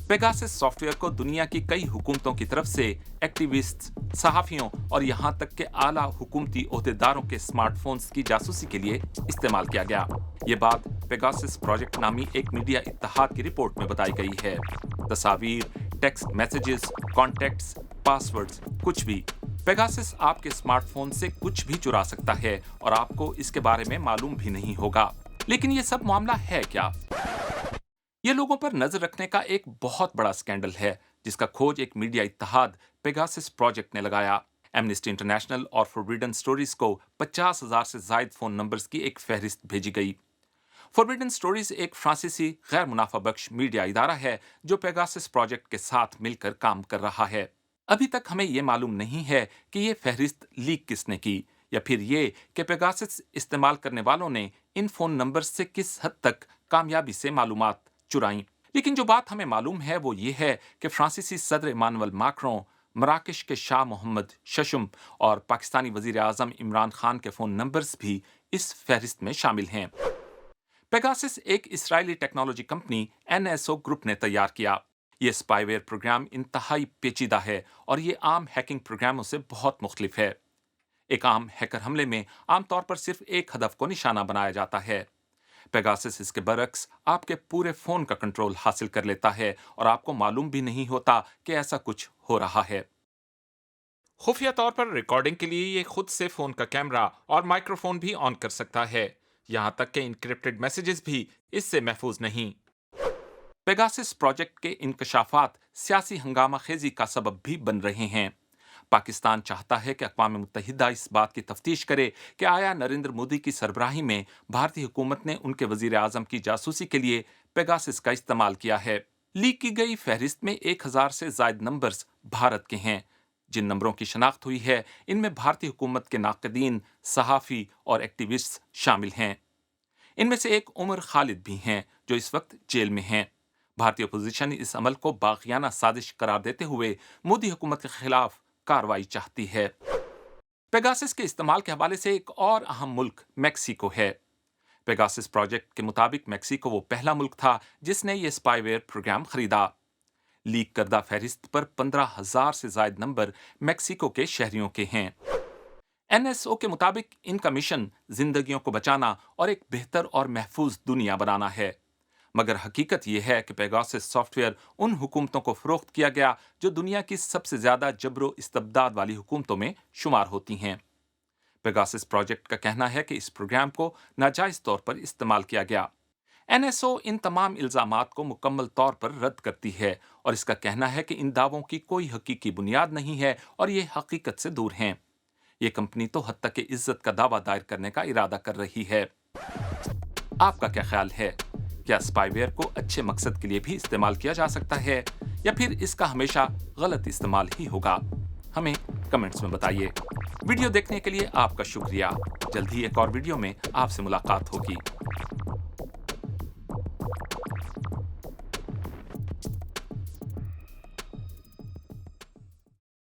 Pegasus software को दुनिया की कई हुकूमतों की तरफ से एक्टिविस्ट, सहाफियों और यहाँ तक के आला हुकूमती ओहदेदारों के स्मार्टफोन्स की जासूसी के लिए इस्तेमाल किया गया। ये बात पेगासस प्रोजेक्ट नामी एक मीडिया इत्तेहाद की रिपोर्ट में बताई गई है। तस्वीर, टेक्स्ट मैसेजेस, कॉन्टेक्ट्स, पासवर्ड्स, कुछ भी। पेगासस आपके स्मार्टफोन से कुछ भी चुरा सकता है और आपको इसके बारे में मालूम भी नहीं होगा। लेकिन ये सब मामला है क्या? ये लोगों पर नजर रखने का एक बहुत बड़ा स्कैंडल है, जिसका खोज एक मीडिया इत्तेहाद पेगासस प्रोजेक्ट ने लगाया। एमनेस्टी इंटरनेशनल और फॉरबिडन स्टोरीज को 50,000 से ज्यादा फोन नंबर्स की एक फहरिस्त भेजी गई। फॉरबिडन स्टोरीज एक फ्रांसीसी गैर मुनाफा बख्श मीडिया इदारा है जो पेगासस प्रोजेक्ट के साथ मिलकर काम कर रहा है। अभी तक हमें यह मालूम नहीं है कि यह फहरिस्त लीक किसने की, या फिर ये कि पेगासस इस्तेमाल करने वालों ने इन फोन नंबर्स से किस हद तक कामयाबी से मालूमात चुराई। लेकिन जो बात हमें मालूम है वो ये है कि फ्रांसीसी सदर इमानुएल मैक्रों, मराकश के शाह मोहम्मद शशम और पाकिस्तानी वजीर आजम इमरान खान के फोन नंबर्स भी इस फहरिस्त में शामिल हैं। पेगासस एक इस्राएली टेक्नोलॉजी कंपनी NSO ग्रुप ने तैयार किया। ये स्पाईवेयर प्रोग्राम इंतहाई पेचीदा है और ये आम हैकिंग प्रोग्रामों से बहुत मुख्तलिफ है। एक आम हैकर हमले में आमतौर पर सिर्फ एक हदफ को निशाना बनाया जाता है। पेगासस इसके बरक्स आपके पूरे फोन का कंट्रोल हासिल कर लेता है और आपको मालूम भी नहीं होता कि ऐसा कुछ हो रहा है। खुफिया तौर पर रिकॉर्डिंग के लिए ये खुद से फोन का कैमरा और माइक्रोफोन भी ऑन कर सकता है। यहां तक के इनक्रिप्टेड मैसेजेस भी इससे महफूज नहीं। पेगासस प्रोजेक्ट के इंकशाफात सियासी हंगामा खेजी का सबब भी बन रहे हैं। पाकिस्तान चाहता है कि अक़वाम मुत्तहिदा इस बात की तफ्तीश करे कि आया नरेंद्र मोदी की सरबराही में भारतीय हुकूमत ने उनके वजीर आजम की जासूसी के लिए पेगासस का इस्तेमाल किया है। लीक की गई फहरिस्त में 1,000 से ज्यादा नंबर्स भारत के हैं। जिन नंबरों की शनाख्त हुई है इनमें भारतीय हुकूमत के नाक़दीन, सहाफ़ी और एक्टिविस्ट शामिल हैं। इनमें से एक उमर खालिद भी हैं जो इस वक्त जेल में हैं। भारतीय अपोजिशन इस अमल को बाग़ियाना साजिश करार देते हुए मोदी हुकूमत के खिलाफ कार्रवाई चाहती है। पेगासस के इस्तेमाल के हवाले से एक और अहम मुल्क मेक्सिको है। पेगासस प्रोजेक्ट के मुताबिक मेक्सिको वो पहला मुल्क था जिसने ये स्पाईवेयर प्रोग्राम खरीदा। लीक करदा फहरिस्त पर 15,000 से ज्यादा नंबर मेक्सिको के शहरियों के हैं। NSO के मुताबिक इनका मिशन जिंदगियों को बचाना और एक बेहतर और महफूज दुनिया बनाना है। मगर हकीकत यह है कि पेगासस सॉफ्टवेयर उन हुकूमतों को फरोख्त किया गया जो दुनिया की सबसे ज्यादा जबरो इस्तबदाद वाली हुकूमतों में शुमार होती हैं। पेगासस प्रोजेक्ट का कहना है कि इस प्रोग्राम को नाजायज तौर पर इस्तेमाल किया गया। NSO इन तमाम इल्जामात को मुकम्मल तौर पर रद्द करती है और इसका कहना है कि इन दावों की कोई हकीकी बुनियाद नहीं है और ये हकीकत से दूर हैं। ये कंपनी तो हत्ता के इज्जत का दावा दायर करने का इरादा कर रही है। आपका क्या ख्याल है? क्या स्पाईवेयर को अच्छे मकसद के लिए भी इस्तेमाल किया जा सकता है या फिर इसका हमेशा गलत इस्तेमाल ही होगा? हमें कमेंट्स में बताइए। वीडियो देखने के लिए आपका शुक्रिया। जल्द ही एक और वीडियो में आपसे मुलाकात होगी।